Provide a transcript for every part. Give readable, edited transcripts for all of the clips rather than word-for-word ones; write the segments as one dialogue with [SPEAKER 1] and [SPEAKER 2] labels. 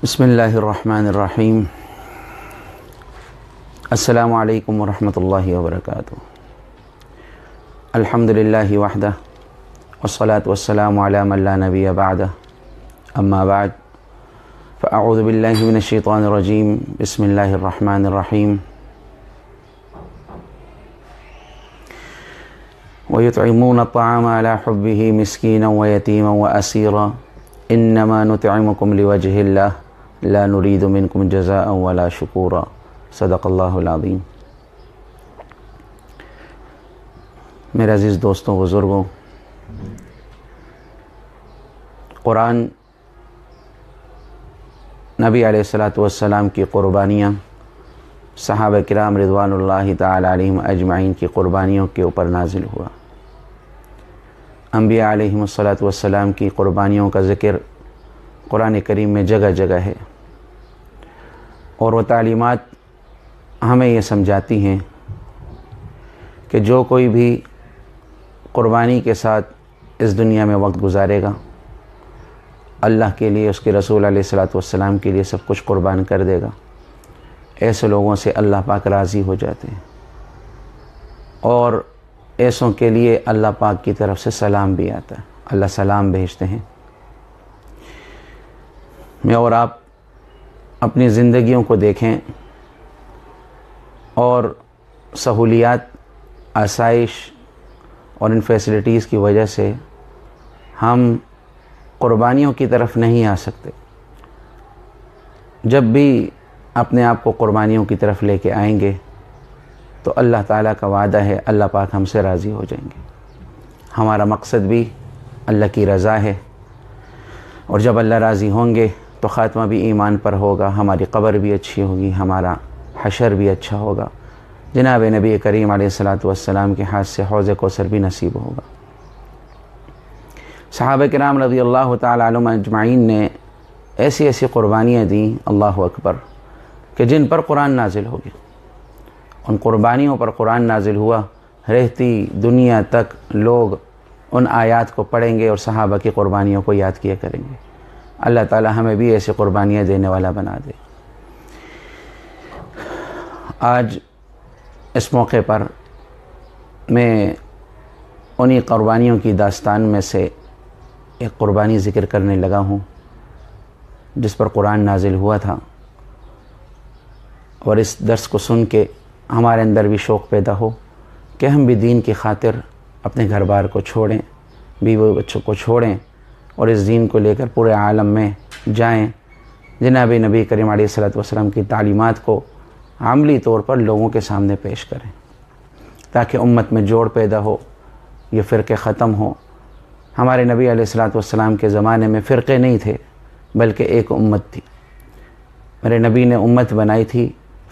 [SPEAKER 1] بسم اللہ الرحمن الرحیم۔ السلام علیکم ورحمۃ اللہ وبرکاتہ۔ الحمد للہ وحدہ والصلاة والسلام علی من لا نبی بعدہ، اما بعد فاعوذ باللہ من الشیطان الرجیم، بسم اللہ الرحمن الرحیم۔ وَيُطْعِمُونَ الطَّعَامَ عَلَى حُبِّهِ مِسْكِينًا وَيَتِيمًا وَأَسِيرًا إِنَّمَا نُطْعِمُكُمْ لِوَجْهِ اللَّهِ لا نريد منكم جزاء ولا شکورا، صدق اللہ العظیم۔ میرے عزیز دوستوں، بزرگوں، قرآن نبی علیہ الصلاۃ والسلام کی قربانیاں، صحابہ کرام رضوان اللہ تعالی علیہم اجمعین کی قربانیوں کے اوپر نازل ہوا۔ انبیاء علیہم الصلاۃ والسلام کی قربانیوں کا ذکر قرآن کریم میں جگہ جگہ ہے، اور وہ تعلیمات ہمیں یہ سمجھاتی ہیں کہ جو کوئی بھی قربانی کے ساتھ اس دنیا میں وقت گزارے گا، اللہ کے لیے، اس کے رسول علیہ الصلاۃ والسلام کے لیے سب کچھ قربان کر دے گا، ایسے لوگوں سے اللہ پاک راضی ہو جاتے ہیں، اور ایسوں کے لیے اللہ پاک کی طرف سے سلام بھی آتا ہے، اللہ سلام بھیجتے ہیں۔ میں اور آپ اپنی زندگیوں کو دیکھیں، اور سہولیات، آسائش اور ان فیسلٹیز کی وجہ سے ہم قربانیوں کی طرف نہیں آ سکتے۔ جب بھی اپنے آپ کو قربانیوں کی طرف لے کے آئیں گے تو اللہ تعالیٰ کا وعدہ ہے، اللہ پاک ہم سے راضی ہو جائیں گے۔ ہمارا مقصد بھی اللہ کی رضا ہے، اور جب اللہ راضی ہوں گے تو خاتمہ بھی ایمان پر ہوگا، ہماری قبر بھی اچھی ہوگی، ہمارا حشر بھی اچھا ہوگا، جناب نبی کریم علیہ الصلاۃ والسلام کے ہاتھ سے حوض کوثر بھی نصیب ہوگا۔ صحابہ کرام رضی اللہ تعالی عنہم اجمعین نے ایسی ایسی قربانیاں دیں، اللہ اکبر، کہ جن پر قرآن نازل ہو گیا۔ ان قربانیوں پر قرآن نازل ہوا، رہتی دنیا تک لوگ ان آیات کو پڑھیں گے اور صحابہ کی قربانیوں کو یاد کیا کریں گے۔ اللہ تعالی ہمیں بھی ایسی قربانیاں دینے والا بنا دے۔ آج اس موقع پر میں انہی قربانیوں کی داستان میں سے ایک قربانی ذکر کرنے لگا ہوں جس پر قرآن نازل ہوا تھا، اور اس درس کو سن کے ہمارے اندر بھی شوق پیدا ہو کہ ہم بھی دین کی خاطر اپنے گھر بار کو چھوڑیں، بیوی بچوں کو چھوڑیں، اور اس دین کو لے کر پورے عالم میں جائیں، جناب نبی کریم علیہ الصلاۃ والسلام کی تعلیمات کو عملی طور پر لوگوں کے سامنے پیش کریں، تاکہ امت میں جوڑ پیدا ہو، یہ فرقے ختم ہو۔ ہمارے نبی علیہ الصلاۃ والسلام کے زمانے میں فرقے نہیں تھے، بلکہ ایک امت تھی۔ میرے نبی نے امت بنائی تھی،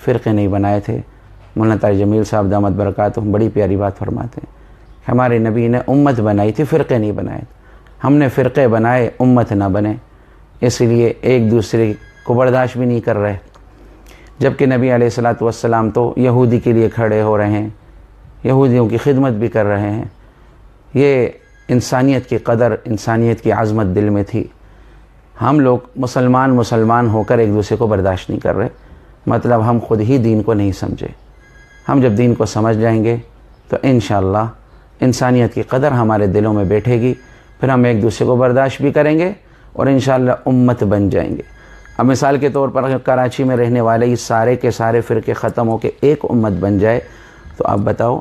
[SPEAKER 1] فرقے نہیں بنائے تھے۔ مولانا طارق جمیل صاحب دامت برکاتہم بڑی پیاری بات فرماتے ہیں، ہمارے نبی نے امت بنائی تھی، فرقے نہیں بنائے تھے۔ ہم نے فرقے بنائے، امت نہ بنے، اس لیے ایک دوسرے کو برداشت بھی نہیں کر رہے، جبکہ نبی علیہ الصلاۃ والسلام تو یہودی کے لیے کھڑے ہو رہے ہیں، یہودیوں کی خدمت بھی کر رہے ہیں۔ یہ انسانیت کی قدر، انسانیت کی عظمت دل میں تھی۔ ہم لوگ مسلمان ہو کر ایک دوسرے کو برداشت نہیں کر رہے، مطلب ہم خود ہی دین کو نہیں سمجھے۔ ہم جب دین کو سمجھ جائیں گے تو انشاءاللہ انسانیت کی قدر ہمارے دلوں میں بیٹھے گی، پھر ہم ایک دوسرے کو برداشت بھی کریں گے، اور انشاءاللہ امت بن جائیں گے۔ اب مثال کے طور پر اگر کراچی میں رہنے والے یہ سارے کے سارے فرقے ختم ہو کے ایک امت بن جائے تو آپ بتاؤ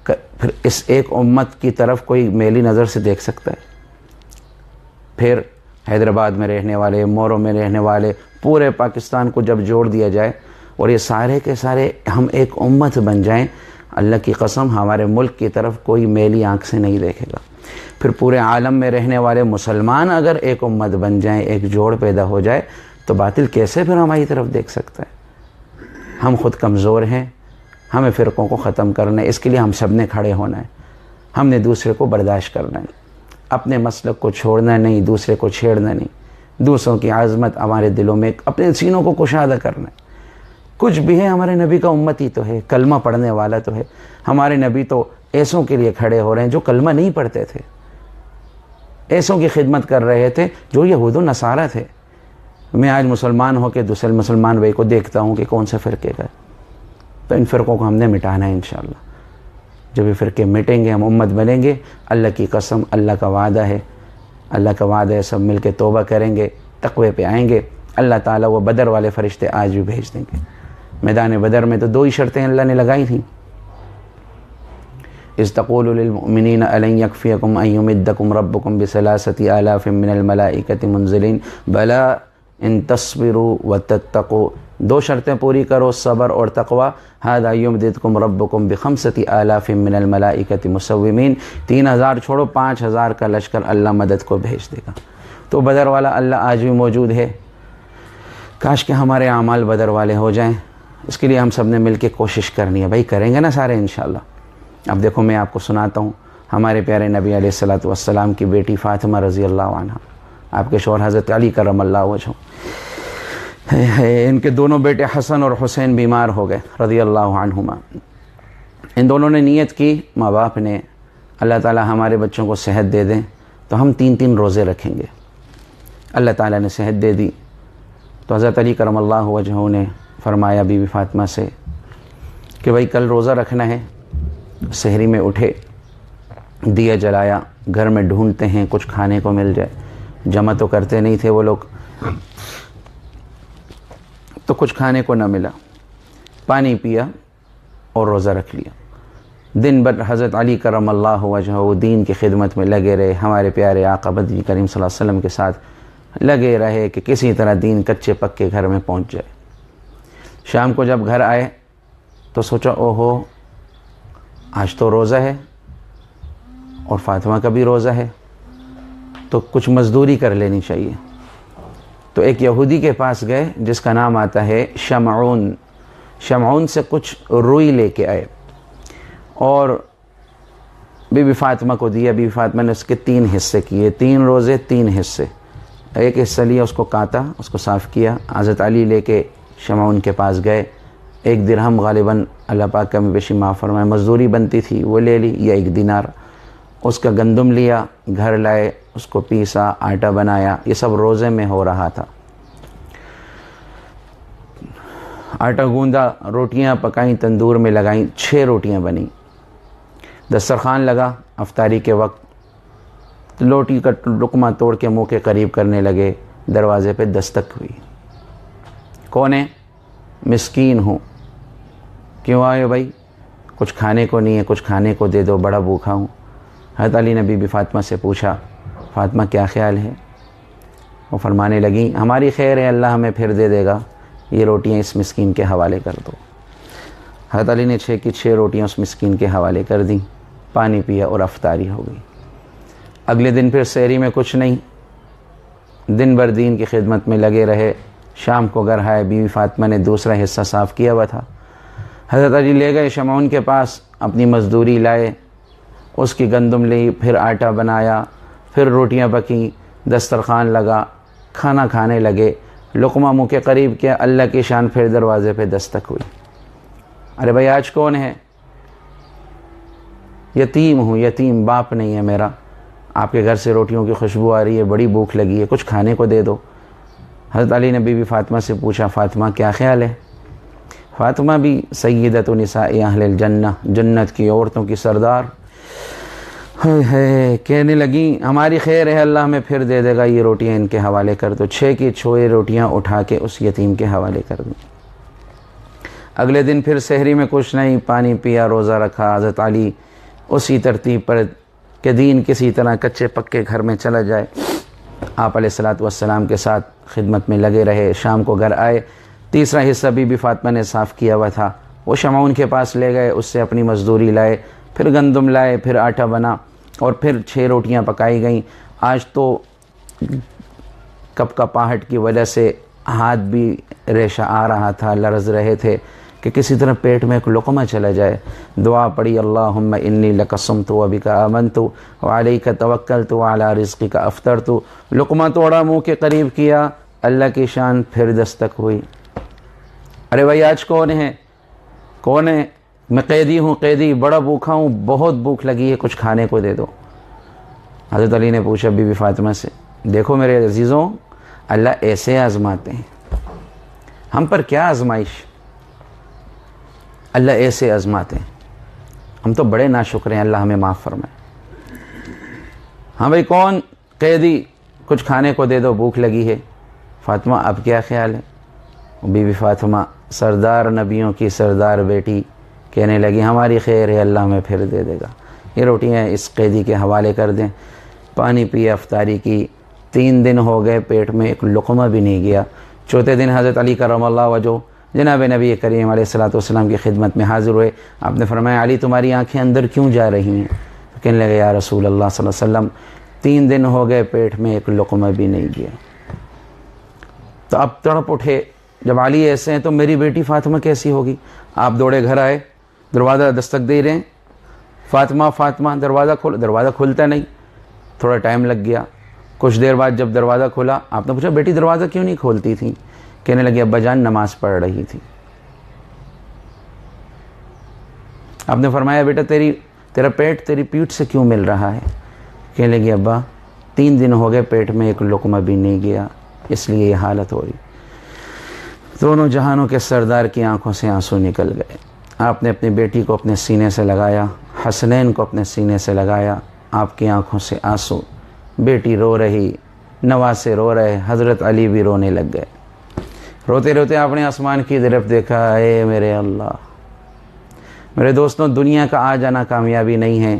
[SPEAKER 1] پھر اس ایک امت کی طرف کوئی میلی نظر سے دیکھ سکتا ہے؟ پھر حیدرآباد میں رہنے والے، مورو میں رہنے والے، پورے پاکستان کو جب جوڑ دیا جائے اور یہ سارے کے سارے ہم ایک امت بن جائیں، اللہ کی قسم ہمارے ملک کی طرف کوئی میلی آنکھ سے نہیں دیکھے گا۔ پھر پورے عالم میں رہنے والے مسلمان اگر ایک امت بن جائیں، ایک جوڑ پیدا ہو جائے، تو باطل کیسے پھر ہماری طرف دیکھ سکتا ہے؟ ہم خود کمزور ہیں، ہمیں فرقوں کو ختم کرنا ہے، اس کے لیے ہم سب نے کھڑے ہونا ہے۔ ہم نے دوسرے کو برداشت کرنا ہے، اپنے مسلک کو چھوڑنا نہیں، دوسرے کو چھیڑنا نہیں، دوسروں کی عظمت ہمارے دلوں میں، اپنے سینوں کو کشادہ کرنا ہے۔ کچھ بھی ہے، ہمارے نبی کا امتی تو ہے، کلمہ پڑھنے والا تو ہے۔ ہمارے نبی تو ایسوں کے لیے کھڑے ہو رہے ہیں جو کلمہ نہیں پڑھتے تھے، ایسوں کی خدمت کر رہے تھے جو یہود و نصارہ تھے۔ میں آج مسلمان ہو کے دوسرے مسلمان بھائی کو دیکھتا ہوں کہ کون سے فرقے کا ہے، تو ان فرقوں کو ہم نے مٹانا ہے انشاءاللہ۔ جب یہ فرقے مٹیں گے ہم امت بنیں گے۔ اللہ کی قسم، اللہ کا وعدہ ہے، اللہ کا وعدہ ہے، سب مل کے توبہ کریں گے، تقوی پہ آئیں گے، اللہ تعالیٰ وہ بدر والے فرشتے آج بھی بھیج دیں گے۔ میدان بدر میں تو 2 ہی شرطیں اللہ نے لگائی تھیں، اذ تقول للمؤمنین الن یکفیکم ان یمدکم ربکم بثلاثۃ آلاف من الملائکۃ منزلین بلی ان تصبروا وتتقوا، 2 شرطیں پوری کرو، صبر اور تقوی، ھذا یمددکم ربکم بخمسۃ آلاف من الملائکۃ مسومین، 3000 چھوڑو 5000 کا لشکر اللہ مدد کو بھیج دے گا۔ تو بدر والا اللہ آج بھی موجود ہے۔ کاش کہ ہمارے اعمال بدر والے ہو جائیں، اس کے لیے ہم سب نے مل کے کوشش کرنی ہے۔ بھائی کریں گے نا سارے انشاءاللہ۔ اب دیکھو میں آپ کو سناتا ہوں ہمارے پیارے نبی علیہ الصلوۃ والسلام کی بیٹی فاطمہ رضی اللہ عنہ، آپ کے شوہر حضرت علی کرم اللہ وجہہ، ان کے دونوں بیٹے حسن اور حسین بیمار ہو گئے رضی اللہ عنہما۔ ان دونوں نے نیت کی، ماں باپ نے، اللہ تعالیٰ ہمارے بچوں کو صحت دے دیں تو ہم 3 روزے رکھیں گے۔ اللہ تعالیٰ نے صحت دے دی تو حضرت علی کرم اللہ وجہہ نے فرمایا بی بی فاطمہ سے کہ بھائی کل روزہ رکھنا ہے۔ سحری میں اٹھے، دیا جلایا، گھر میں ڈھونڈتے ہیں کچھ کھانے کو مل جائے، جمع تو کرتے نہیں تھے وہ لوگ، تو کچھ کھانے کو نہ ملا، پانی پیا اور روزہ رکھ لیا۔ دن بھر حضرت علی کرم اللہ وجہہ دین کی خدمت میں لگے رہے، ہمارے پیارے آقا بدری کریم صلی اللہ علیہ وسلم کے ساتھ لگے رہے کہ کسی طرح دین کچے پکے گھر میں پہنچ جائے۔ شام کو جب گھر آئے تو سوچا اوہو آج تو روزہ ہے اور فاطمہ کا بھی روزہ ہے، تو کچھ مزدوری کر لینی چاہیے۔ تو ایک یہودی کے پاس گئے جس کا نام آتا ہے شمعون، شمعون سے کچھ روئی لے کے آئے اور بی بی فاطمہ کو دیا۔ بی بی فاطمہ نے اس کے 3 حصے کیے، 3 روزے 3 حصے، ایک حصہ لیا، اس کو کاتا، اس کو صاف کیا۔ حضرت علی لے کے شمعون کے پاس گئے، 1 درہم غالباً اللہ پاک کا بیشی معاف فرمائے مزدوری بنتی تھی وہ لے لی، یا 1 دینار، اس کا گندم لیا، گھر لائے، اس کو پیسا، آٹا بنایا۔ یہ سب روزے میں ہو رہا تھا۔ آٹا گوندا، روٹیاں پکائیں، تندور میں لگائیں، 6 روٹیاں بنیں، دسترخوان لگا۔ افطاری کے وقت لوٹی کا لقمہ توڑ کے منہ کے قریب کرنے لگے، دروازے پہ دستک ہوئی۔ کون ہے؟ مسکین ہوں۔ کیوں آئے بھائی؟ کچھ کھانے کو نہیں ہے، کچھ کھانے کو دے دو، بڑا بھوکا ہوں۔ حضرت علی نے بی بی فاطمہ سے پوچھا فاطمہ کیا خیال ہے؟ وہ فرمانے لگیں ہماری خیر ہے، اللہ ہمیں پھر دے دے گا، یہ روٹیاں اس مسکین کے حوالے کر دو۔ حضرت علی نے 6 کی 6 روٹیاں اس مسکین کے حوالے کر دیں، پانی پیا اور افطاری ہو گئی۔ اگلے دن پھر سحری میں کچھ نہیں، دن بھر دین کی خدمت میں لگے رہے۔ شام کو گھر آئے، بی بی فاطمہ نے دوسرا حصہ صاف کیا ہوا تھا، حضرت علی لے گئے شمعون کے پاس، اپنی مزدوری لائے، اس کی گندم لی، پھر آٹا بنایا، پھر روٹیاں پکیں، دسترخوان لگا، کھانا کھانے لگے، لقمہ منہ کے قریب کیا، اللہ کی شان، پھر دروازے پہ دستک ہوئی۔ ارے بھائی آج کون ہے؟ یتیم ہوں، یتیم، باپ نہیں ہے میرا، آپ کے گھر سے روٹیوں کی خوشبو آ رہی ہے، بڑی بھوک لگی ہے، کچھ کھانے کو دے دو۔ حضرت علی نے بی بی فاطمہ سے پوچھا فاطمہ کیا خیال ہے؟ فاطمہ بھی سیدۃ نساء اہل الجنہ، جنت کی عورتوں کی سردار، کہنے لگیں ہماری خیر ہے، اللہ ہمیں پھر دے دے گا، یہ روٹیاں ان کے حوالے کر دو۔ 6 کی 6 روٹیاں اٹھا کے اس یتیم کے حوالے کر دیں۔ اگلے دن پھر سحری میں کچھ نہیں، پانی پیا، روزہ رکھا۔ حضرت علی اسی ترتیب پر کہ دین کسی طرح کچے پکے گھر میں چلا جائے، آپ علیہ الصلوۃ والسلام کے ساتھ خدمت میں لگے رہے۔ شام کو گھر آئے، تیسرا حصہ بی بی فاطمہ نے صاف کیا ہوا تھا، وہ شمعون کے پاس لے گئے، اس سے اپنی مزدوری لائے، پھر گندم لائے، پھر آٹا بنا، اور پھر 6 روٹیاں پکائی گئیں۔ آج تو کپ کپاہٹ کی وجہ سے ہاتھ بھی ریشہ آ رہا تھا، لرز رہے تھے کہ کسی طرح پیٹ میں ایک لقمہ چلا جائے۔ دعا پڑھی اللہم انی لک صمت و بک آمنت وعلیک توکلت وعلی رزقک افطرت۔ لقمہ توڑا، منہ کے قریب کیا، اللہ کی شان، پھر دستک ہوئی۔ ارے بھائی آج کون ہے؟ کون ہے؟ میں قیدی ہوں، قیدی، بڑا بھوکا ہوں، بہت بھوک لگی ہے، کچھ کھانے کو دے دو۔ حضرت علی نے پوچھا بی بی فاطمہ سے دیکھو میرے عزیزوں، اللہ ایسے آزماتے ہیں. ہم پر کیا آزمائش, اللہ ایسے آزماتے ہیں. ہم تو بڑے ناشکر ہیں, اللہ ہمیں معاف فرمائے. ہاں بھائی, کون قیدی کچھ کھانے کو دے دو, بھوک لگی ہے. فاطمہ اب کیا خیال ہے؟ بی بی فاطمہ سردار نبیوں کی سردار بیٹی کہنے لگی ہماری خیر ہے, اللہ ہمیں پھر دے دے گا. یہ روٹیاں اس قیدی کے حوالے کر دیں. پانی پی, افطاری کی. 3 دن ہو گئے, پیٹ میں ایک لقمہ بھی نہیں گیا. چوتھے دن حضرت علی کرم اللہ وجہ جناب نبی کریم علیہ الصلوۃ والسلام کی خدمت میں حاضر ہوئے. آپ نے فرمایا علی تمہاری آنکھیں اندر کیوں جا رہی ہیں؟ تو کہنے لگے یا رسول اللہ صلی اللہ علیہ وسلم 3 دن ہو گئے, پیٹ میں ایک لقمہ بھی نہیں گیا. تو اب تڑپ اٹھے, جب علی ایسے ہیں تو میری بیٹی فاطمہ کیسی ہوگی؟ آپ دوڑے گھر آئے, دروازہ دستک دے رہے ہیں, فاطمہ فاطمہ, دروازہ کھلتا نہیں. تھوڑا ٹائم لگ گیا. کچھ دیر بعد جب دروازہ کھلا, آپ نے پوچھا بیٹی دروازہ کیوں نہیں کھولتی تھی؟ کہنے لگی ابا جان نماز پڑھ رہی تھی. آپ نے فرمایا بیٹا تیرا پیٹ تیری پیٹھ سے کیوں مل رہا ہے؟ کہنے لگی ابا 3 دن ہو گئے, پیٹ میں ایک لقمہ بھی نہیں گیا, اس لیے یہ حالت ہو رہی. دونوں جہانوں کے سردار کی آنکھوں سے آنسو نکل گئے. آپ نے اپنی بیٹی کو اپنے سینے سے لگایا, حسنین کو اپنے سینے سے لگایا. آپ کی آنکھوں سے آنسو. بیٹی رو رہی, نواسے رو رہے, حضرت علی بھی رونے لگ گئے. روتے روتے آپ نے آسمان کی طرف دیکھا, اے میرے اللہ. میرے دوستوں, دنیا کا آ جانا کامیابی نہیں ہے,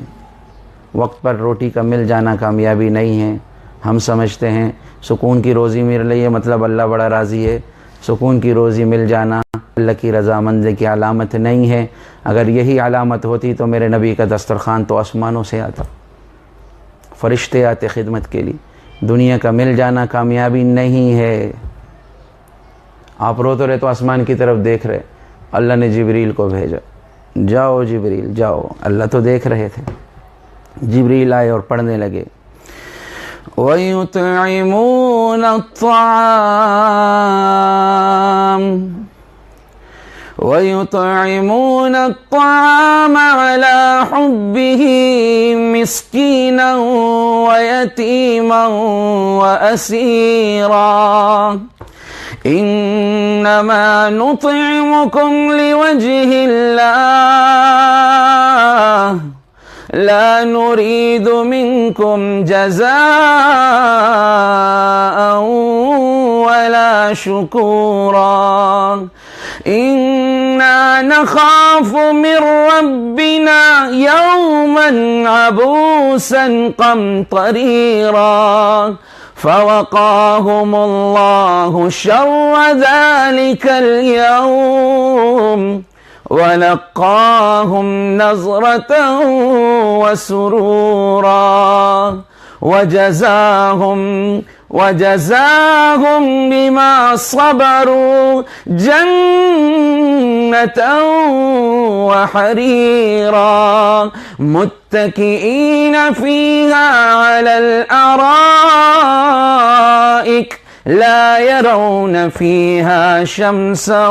[SPEAKER 1] وقت پر روٹی کا مل جانا کامیابی نہیں ہے. ہم سمجھتے ہیں سکون کی روزی مل رہی ہے مطلب اللہ بڑا راضی ہے. سکون کی روزی مل جانا اللہ کی رضامندی کی علامت نہیں ہے. اگر یہی علامت ہوتی تو میرے نبی کا دسترخوان تو آسمانوں سے آتا, فرشتے آتے خدمت کے لیے. دنیا کا مل جانا کامیابی نہیں ہے. آپ روتے رہے تو آسمان کی طرف دیکھ رہے, اللہ نے جبریل کو بھیجا, جاؤ جبریل جاؤ. اللہ تو دیکھ رہے تھے. جبریل آئے اور پڑھنے لگے وَيُطْعِمُونَ الطَّعَامَ عَلَى حُبِّهِ مِسْكِينًا وَيَتِيمًا وَأَسِيرًا إِنَّمَا نُطْعِمُكُمْ لِوَجْهِ اللَّهِ لا نريد منكم جزاء ولا شكورا إنا نخاف من ربنا يوما عبوسا قمطريرا فوقاهم الله شر ذلك اليوم ولقاهم نظرة وسرورا وجزاهم بما صبروا جنة وحريرا متكئين فيها على الأرائك لا يرون فيها شمسا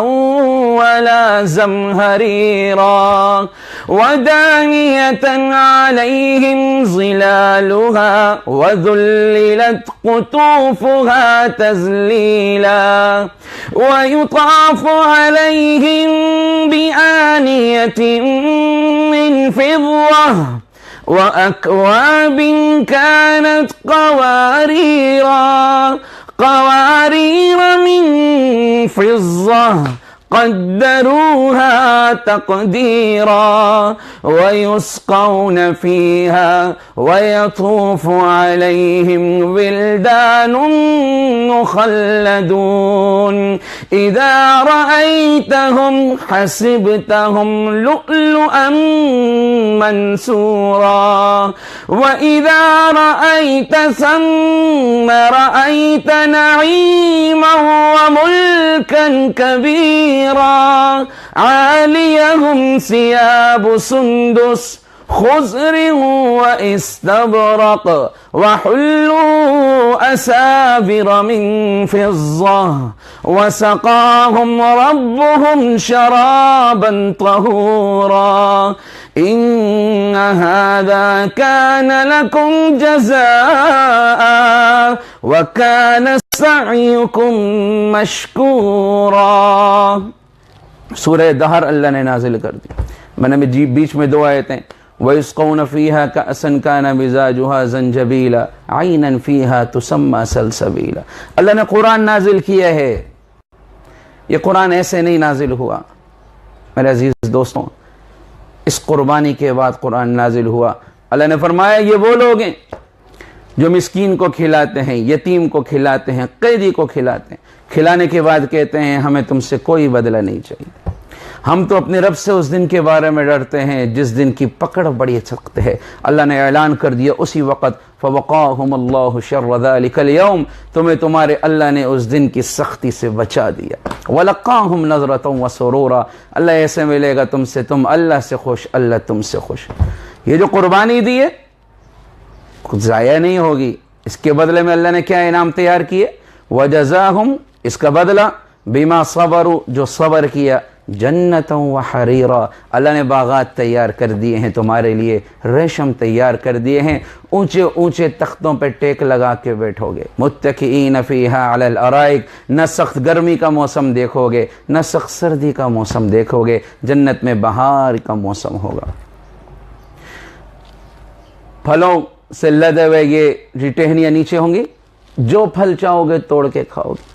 [SPEAKER 1] ولا زمهريرا ودانية عليهم ظلالها وذللت قطوفها تذليلا ويطاف عليهم بآنية من فضة وأكواب كانت قوارير من فضة قدروها تقديرا ويسقون فيها ويطوف عليهم ولدان مخلدون إذا رأيتهم حسبتهم لؤلؤا منثورا وإذا رأيت ثم رأيت نعيما وملكا كبيرا عاليهم ثياب سندس خضر واستبرق وحلوا أساور من فضة وسقاهم ربهم شرابا طهورا ان هذا كان لكم جزاء وكان سعيكم مشكورا. سورہ دہر اللہ نے نازل کر دی. میں نے بیچ میں دو آیتیں وَيُسْقَوْنَ فِيهَا كَأْسًا كَانَ مِزَاجُهَا زَنْجَبِيلًا عَيْنًا فِيهَا تُسَمَّى سَلْسَبِيلًا. اللہ نے قرآن نازل کیا ہے. یہ قرآن ایسے نہیں نازل ہوا میرے عزیز دوستوں. اس قربانی کے بعد قرآن نازل ہوا. اللہ نے فرمایا یہ وہ لوگ ہیں جو مسکین کو کھلاتے ہیں, یتیم کو کھلاتے ہیں, قیدی کو کھلاتے ہیں. کھلانے کے بعد کہتے ہیں ہمیں تم سے کوئی بدلہ نہیں چاہیے. ہم تو اپنے رب سے اس دن کے بارے میں ڈرتے ہیں جس دن کی پکڑ بڑی سخت ہے. اللہ نے اعلان کر دیا اسی وقت فَوَقَاهُمُ اللَّهُ شَرَّ ذَلِكَ الْيَوْمِ, تمہیں تمہارے اللہ نے اس دن کی سختی سے بچا دیا. وَلَقَّاهُمْ نَظْرَةً وَسُرُورًا, اللہ ایسے ملے گا تم سے, تم اللہ سے خوش, اللہ تم سے خوش. یہ جو قربانی دی ہے کچھ ضائع نہیں ہوگی. اس کے بدلے میں اللہ نے کیا انعام تیار کیے؟ وَجَزَاهُمْ, اس کا بدلہ بِمَا صَبَرُوا, جو صبر کیا, جنتاً وحریرا, اللہ نے باغات تیار کر دیے ہیں تمہارے لیے, ریشم تیار کر دیے ہیں, اونچے اونچے تختوں پہ ٹیک لگا کے بیٹھو گے. متکئین فیہا علی الارائک, نہ سخت گرمی کا موسم دیکھو گے نہ سخت سردی کا موسم دیکھو گے. جنت میں بہار کا موسم ہوگا. پھلوں سے لدے ہوئے یہ ٹہنیاں نیچے ہوں گی, جو پھل چاہو گے توڑ کے کھاؤ گے.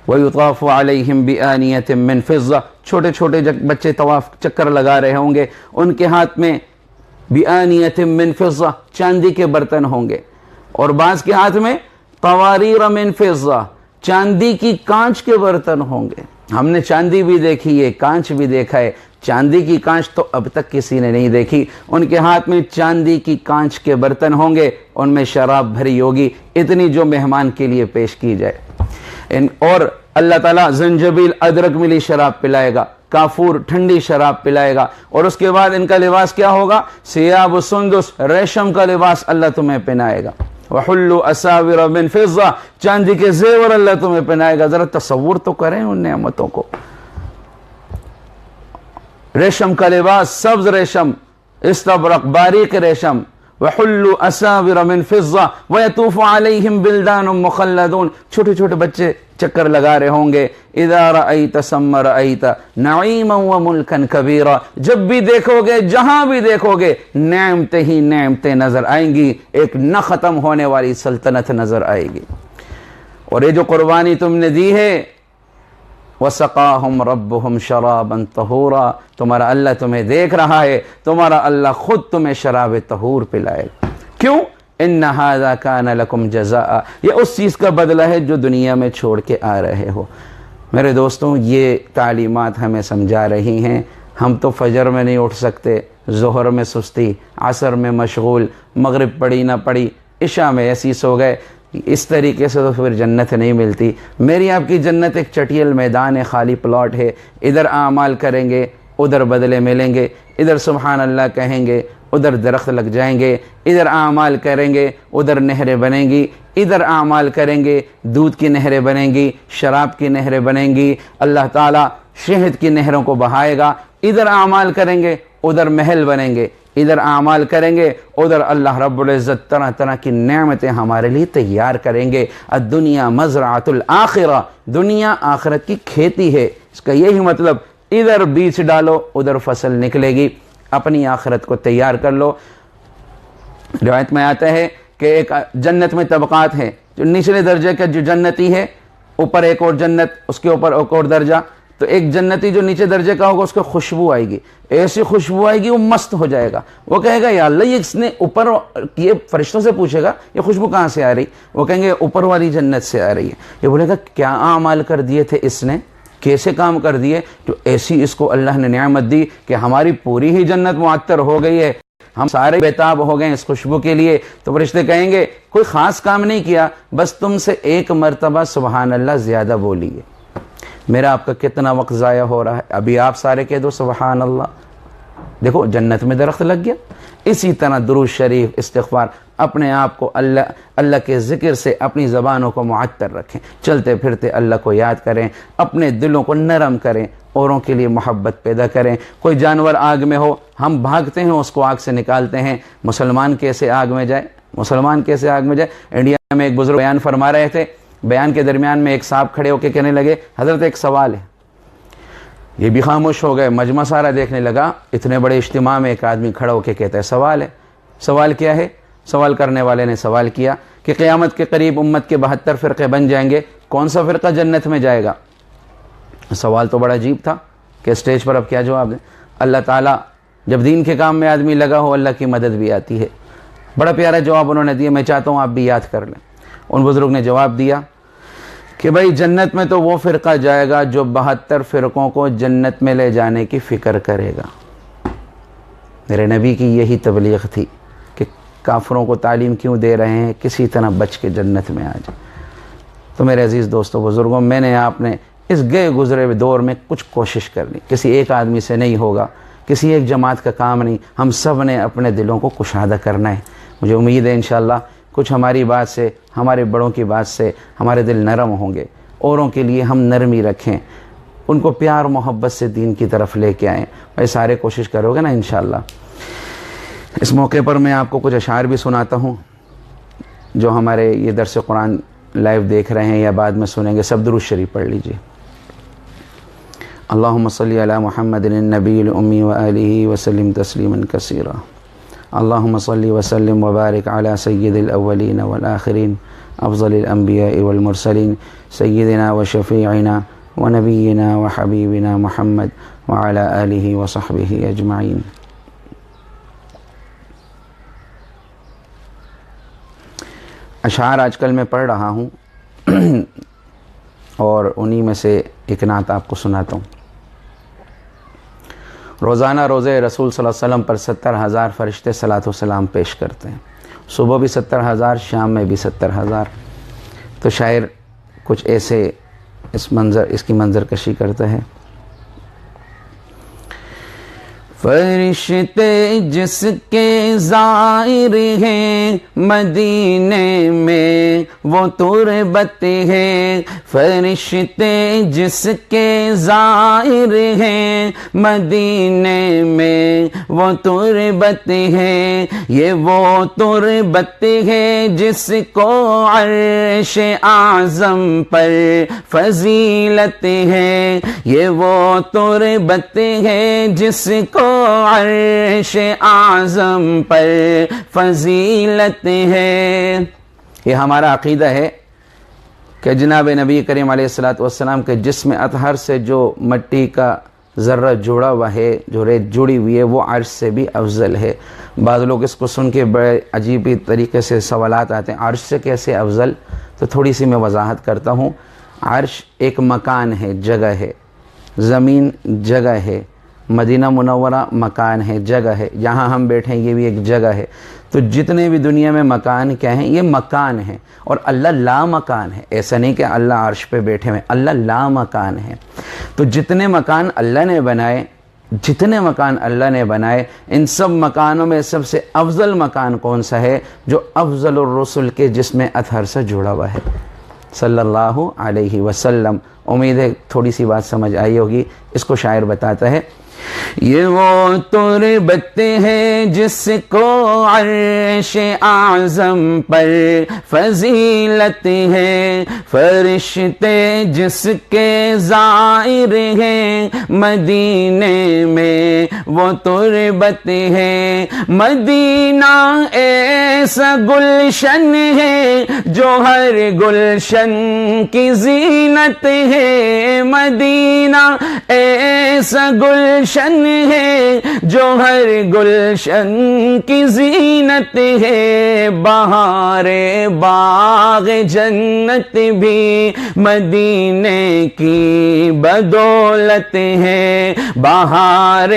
[SPEAKER 1] وَيُطَافُ عَلَيْهِمْ بِآنِيَةٍ مِّن فِضَّةٍ, چھوٹے چھوٹے بچے طواف چکر لگا رہے ہوں گے, ان کے ہاتھ میں بِآنِيَةٍ مِّن فِضَّةٍ, چاندی کے برتن ہوں گے, اور بعض کے ہاتھ میں قواریر من فضہ, چاندی کی کانچ کے برتن ہوں گے. ہم نے چاندی بھی دیکھی ہے, کانچ بھی دیکھا ہے, چاندی کی کانچ تو اب تک کسی نے نہیں دیکھی. ان کے ہاتھ میں چاندی کی کانچ کے برتن ہوں گے, ان میں شراب بھری ہوگی, اتنی جو مہمان کے لیے پیش کی جائے. اور اللہ تعالیٰ زنجبیل ادرک ملی شراب پلائے گا, کافور ٹھنڈی شراب پلائے گا, اور اس کے بعد ان کا لباس کیا ہوگا؟ ثیاب سندس, ریشم کا لباس اللہ تمہیں پہنائے گا. وحلوا اساور من فضہ, چاندی کے زیور اللہ تمہیں پہنائے گا. ذرا تصور تو کریں ان نعمتوں کو. ریشم کا لباس, سبز ریشم, استبرق, باریک ریشم. وحلوا اساور من فضہ ويطوف عليهم بلدان مخلدون, چھوٹے چھوٹے بچے چکر لگا رہے ہوں گے. اذا رأيت ثم رأيت نعيما وملكا كبيرا, جب بھی دیکھو گے, جہاں بھی دیکھو گے, نعمتیں ہی نعمتیں نظر آئیں گی, ایک نہ ختم ہونے والی سلطنت نظر آئے گی. اور یہ جو قربانی تم نے دی ہے, وَسَقَاهُمْ رَبُّهُمْ شَرَابًا طَهُورًا, تمہارا اللہ تمہیں دیکھ رہا ہے, تمہارا اللہ خود تمہیں شراب طہور پلائے. کیوں؟ إِنَّ هَذَا كَانَ لَكُمْ جَزَاءً, یہ اس چیز کا بدلہ ہے جو دنیا میں چھوڑ کے آ رہے ہو. میرے دوستوں, یہ تعلیمات ہمیں سمجھا رہی ہیں. ہم تو فجر میں نہیں اٹھ سکتے, ظہر میں سستی, عصر میں مشغول, مغرب پڑی نہ پڑی, عشاء میں ایسی سو گئے. اس طریقے سے تو پھر جنت نہیں ملتی. میری آپ کی جنت ایک چٹیل میدان ہے, خالی پلاٹ ہے. ادھر اعمال کریں گے, ادھر بدلے ملیں گے. ادھر سبحان اللہ کہیں گے, ادھر درخت لگ جائیں گے. ادھر اعمال کریں گے, ادھر نہریں بنیں گی. ادھر اعمال کریں گے, دودھ کی نہریں بنیں گی, شراب کی نہریں بنیں گی. اللہ تعالیٰ شہد کی نہروں کو بہائے گا. ادھر اعمال کریں گے, ادھر محل بنیں گے. ادھر اعمال کریں گے, ادھر اللہ رب العزت طرح طرح کی نعمتیں ہمارے لیے تیار کریں گے. الدنیا مزرعۃ الآخرہ, دنیا آخرت کی کھیتی ہے. اس کا یہی مطلب, ادھر بیج ڈالو, ادھر فصل نکلے گی. اپنی آخرت کو تیار کر لو. روایت میں آتا ہے کہ ایک جنت میں طبقات ہیں. جو نچلے درجے کا جو جنتی ہے, اوپر ایک اور جنت, اس کے اوپر ایک اور درجہ. تو ایک جنتی جو نیچے درجے کا ہوگا, اس کو خوشبو آئے گی, ایسی خوشبو آئے گی, وہ مست ہو جائے گا. وہ کہے گا یا اللہ, یہ اس نے اوپر, یہ فرشتوں سے پوچھے گا یہ خوشبو کہاں سے آ رہی؟ وہ کہیں گے اوپر والی جنت سے آ رہی ہے. یہ بولے گا کیا اعمال کر دیے تھے اس نے, کیسے کام کر دیے جو ایسی اس کو اللہ نے نعمت دی کہ ہماری پوری ہی جنت معطر ہو گئی ہے, ہم سارے بیتاب ہو گئے اس خوشبو کے لیے. تو فرشتے کہیں گے کوئی خاص کام نہیں کیا, بس تم سے ایک مرتبہ سبحان اللہ زیادہ بولیے. میرا آپ کا کتنا وقت ضائع ہو رہا ہے. ابھی آپ سارے کہہ دو سبحان اللہ, دیکھو جنت میں درخت لگ گیا. اسی طرح درود شریف, استغفار, اپنے آپ کو اللہ کے ذکر سے اپنی زبانوں کو معطر رکھیں، چلتے پھرتے اللہ کو یاد کریں، اپنے دلوں کو نرم کریں، اوروں کے لیے محبت پیدا کریں۔ کوئی جانور آگ میں ہو، ہم بھاگتے ہیں اس کو آگ سے نکالتے ہیں، مسلمان کیسے آگ میں جائے؟ مسلمان کیسے آگ میں جائے؟ انڈیا میں ایک بزرگ بیان فرما رہے تھے، بیان کے درمیان میں ایک صاحب کھڑے ہو کے کہنے لگے، حضرت ایک سوال ہے۔ یہ بھی خاموش ہو گئے، مجمع سارا دیکھنے لگا، اتنے بڑے اجتماع میں ایک آدمی کھڑا ہو کے کہتا ہے سوال ہے۔ سوال کیا ہے؟ سوال کرنے والے نے سوال کیا کہ قیامت کے قریب امت کے 72 فرقے بن جائیں گے، کون سا فرقہ جنت میں جائے گا؟ سوال تو بڑا عجیب تھا کہ اسٹیج پر اب کیا جواب دیں؟ اللہ تعالیٰ جب دین کے کام میں آدمی لگا ہو، اللہ کی مدد بھی آتی ہے۔ بڑا پیارا جواب انہوں نے دیا، میں چاہتا ہوں آپ بھی یاد کر لیں۔ ان بزرگ نے جواب دیا کہ بھائی جنت میں تو وہ فرقہ جائے گا جو 72 فرقوں کو جنت میں لے جانے کی فکر کرے گا۔ میرے نبی کی یہی تبلیغ تھی کہ کافروں کو تعلیم کیوں دے رہے ہیں، کسی طرح بچ کے جنت میں آ جائے۔ تو میرے عزیز دوستو بزرگوں، میں نے آپ نے اس گئے گزرے دور میں کچھ کوشش کرنی، کسی ایک آدمی سے نہیں ہوگا، کسی ایک جماعت کا کام نہیں، ہم سب نے اپنے دلوں کو کشادہ کرنا ہے۔ مجھے امید ہے انشاءاللہ کچھ ہماری بات سے، ہمارے بڑوں کی بات سے ہمارے دل نرم ہوں گے، اوروں کے لیے ہم نرمی رکھیں، ان کو پیار محبت سے دین کی طرف لے کے آئیں۔ بھائی سارے کوشش کرو گے نا انشاءاللہ۔ اس موقع پر میں آپ کو کچھ اشعار بھی سناتا ہوں، جو ہمارے یہ درس قرآن لائیو دیکھ رہے ہیں یا بعد میں سنیں گے، سب درود شریف پڑھ لیجئے۔ اللہم صلی علی محمد النبی الامی وآلہ وسلم تسلیما کثیرا۔ اللہم صلی وسلم وبارک علی سید الاولین والآخرین افضل الانبیاء والمرسلین سیدنا وشفیعنا ونبینا وحبیبنا محمد وعلی آلہ وصحبہ اجمعین۔ اشعار آج کل میں پڑھ رہا ہوں اور انہی میں سے ایک نعت آپ کو سناتا ہوں۔ روزانہ روزے رسول صلی اللہ علیہ وسلم پر 70,000 فرشتے صلاۃ و سلام پیش کرتے ہیں، صبح بھی 70,000، شام میں بھی 70,000۔ تو شاعر کچھ ایسے اس کی منظر کشی کرتا ہے۔ فرشتے جس کے زائر ہیں مدینے میں وہ تربت ہے، فرشتے جس کے زائر ہیں مدینے میں وہ تربت ہے، یہ وہ تربت ہے جس کو عرش اعظم پر فضیلت ہے، یہ وہ تربت ہے جس کو عرش اعظم پر فضیلت ہے۔ یہ ہمارا عقیدہ ہے کہ جناب نبی کریم علیہ السلام کے جسم اطہر سے جو مٹی کا ذرہ جڑا ہوا ہے، جو ریت جڑی ہوئی ہے، وہ عرش سے بھی افضل ہے۔ بعض لوگ اس کو سن کے بڑے عجیب طریقے سے سوالات آتے ہیں، عرش سے کیسے افضل؟ تو تھوڑی سی میں وضاحت کرتا ہوں۔ عرش ایک مکان ہے، جگہ ہے، زمین جگہ ہے، مدینہ منورہ مکان ہے، جگہ ہے، یہاں ہم بیٹھے ہیں یہ بھی ایک جگہ ہے۔ تو جتنے بھی دنیا میں مکان کیا ہیں، یہ مکان ہیں، اور اللہ لا مکان ہے۔ ایسا نہیں کہ اللہ عرش پہ بیٹھے ہوئے، اللہ لا مکان ہے۔ تو جتنے مکان اللہ نے بنائے، جتنے مکان اللہ نے بنائے، ان سب مکانوں میں سب سے افضل مکان کون سا ہے؟ جو افضل الرسل کے جسم اطہر سے جڑا ہوا ہے، صلی اللہ علیہ وسلم۔ امید ہے تھوڑی سی بات سمجھ آئی ہوگی۔ اس کو شاعر بتاتا ہے، یہ وہ تربت ہے جس کو عرش اعظم پر فضیلت ہے، فرشتے جس کے زائر ہیں مدینے میں وہ تربت ہے، مدینہ ایسا گلشن ہے جو ہر گلشن کی زینت ہے، مدینہ ایسا گلشن ہے جو ہر گلشن کی زینت ہے، بہار باغ جنت بھی مدینے کی بدولت ہے، بہار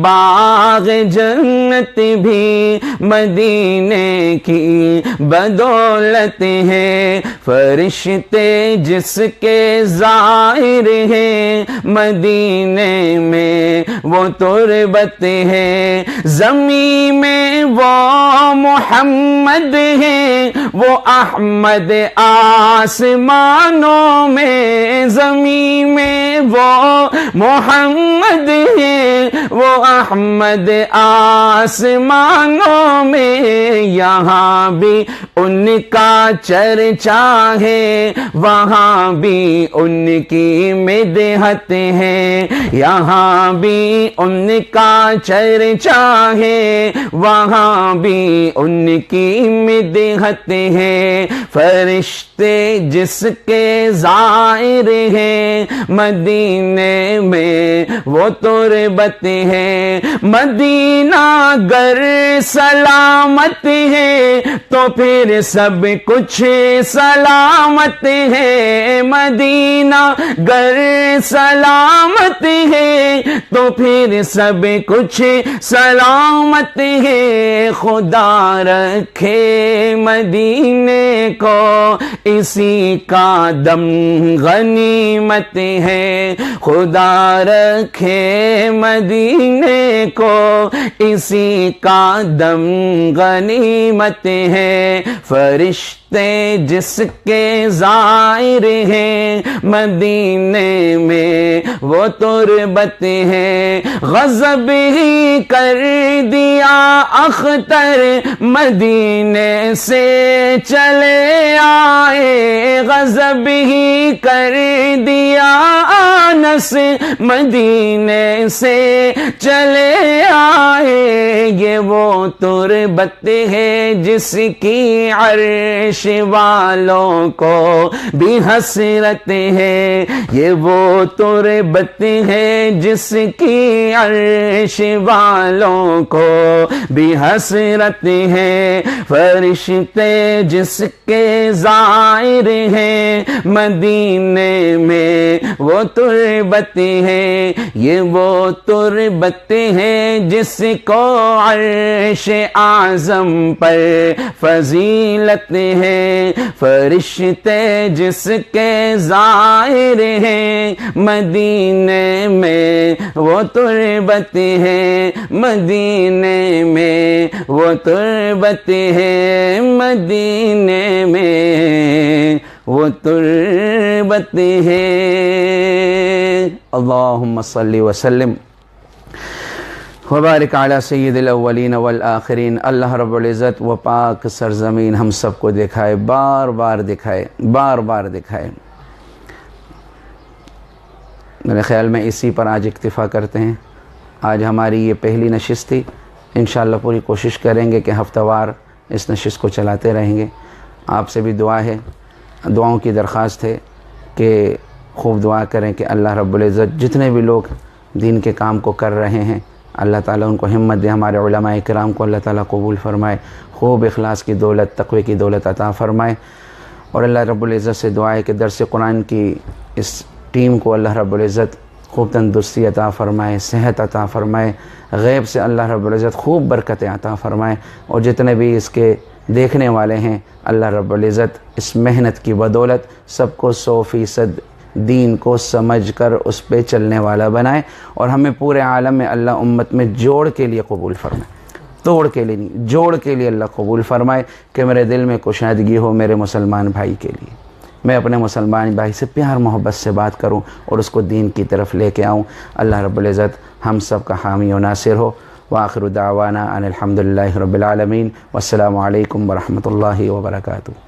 [SPEAKER 1] باغ جنت بھی مدینے کی بدولت ہے، فرشتے جس کے زائر ہیں مدینے میں وہ تربت ہے، زمین میں وہ محمد ہے، وہ احمد آسمانوں میں، زمین میں وہ محمد ہے، وہ احمد آسمانوں میں، یہاں بھی ان کا چرچا ہے، وہاں بھی ان کی مدحت ہے، یہاں بھی ان کا چرچا ہے، وہاں بھی ان کی مدحت ہے، فرشتے جس کے زائر ہیں مدینے میں وہ تربت ہے، مدینہ گر سلامت ہے تو پھر سب کچھ سلامت ہے، مدینہ گر سلامت ہے تو پھر سب کچھ سلامت ہے، خدا رکھے مدینے کو اسی کا دم غنیمت ہے، خدا رکھے مدینے کو اسی کا دم غنیمت ہے، فرشتے جس کے زائر ہیں مدینے میں وہ تربت ہے، غضب ہی کر دیا اختر مدینے سے چلے آئے، غضب ہی کر دیا انس مدینے سے چلے آئے، یہ وہ تربت ہے جس کی عرش والوں کو بھی حسرت ہے، یہ وہ تربت ہے جس کی عرش والوں کو بھی حسرت ہے، فرشتے جس کے زائر ہیں مدینے میں وہ تربت ہے، یہ وہ تربت ہے جس کو عرش اعظم پر فضیلت ہے، فرشتے جس کے زائر ہیں مدینے میں وہ تربت ہے، مدینے میں وہ تربت ہے، مدینے میں وہ تربت ہے۔ اللہم صلی وسلم وبارک علی سید الاولین والآخرین۔ اللہ رب العزت وہ پاک سرزمین ہم سب کو دکھائے، بار بار دکھائے، بار بار دکھائے۔ میرے خیال میں اسی پر آج اکتفا کرتے ہیں، آج ہماری یہ پہلی نشست تھی، انشاءاللہ پوری کوشش کریں گے کہ ہفتہ وار اس نشست کو چلاتے رہیں گے۔ آپ سے بھی دعا ہے، دعاؤں کی درخواست ہے کہ خوب دعا کریں کہ اللہ رب العزت جتنے بھی لوگ دین کے کام کو کر رہے ہیں اللہ تعالیٰ ان کو ہمت دے، ہمارے علماء کرام کو اللہ تعالیٰ قبول فرمائے، خوب اخلاص کی دولت، تقوی کی دولت عطا فرمائے، اور اللہ رب العزت سے دعا ہے کہ درس قرآن کی اس ٹیم کو اللہ رب العزت خوب تندرستی عطا فرمائے، صحت عطا فرمائے، غیب سے اللہ رب العزت خوب برکتیں عطا فرمائے، اور جتنے بھی اس کے دیکھنے والے ہیں اللہ رب العزت اس محنت کی بدولت سب کو 100% دین کو سمجھ کر اس پہ چلنے والا بنائے، اور ہمیں پورے عالم میں اللہ امت میں جوڑ کے لیے قبول فرمائے، توڑ کے لیے نہیں، جوڑ کے لیے اللہ قبول فرمائے، کہ میرے دل میں کشادگی ہو میرے مسلمان بھائی کے لیے، میں اپنے مسلمان بھائی سے پیار محبت سے بات کروں اور اس کو دین کی طرف لے کے آؤں۔ اللہ رب العزت ہم سب کا حامی و ناصر ہو۔ وآخر دعوانا ان الحمدللہ رب العالمین، والسلام علیکم ورحمۃ اللہ وبرکاتہ۔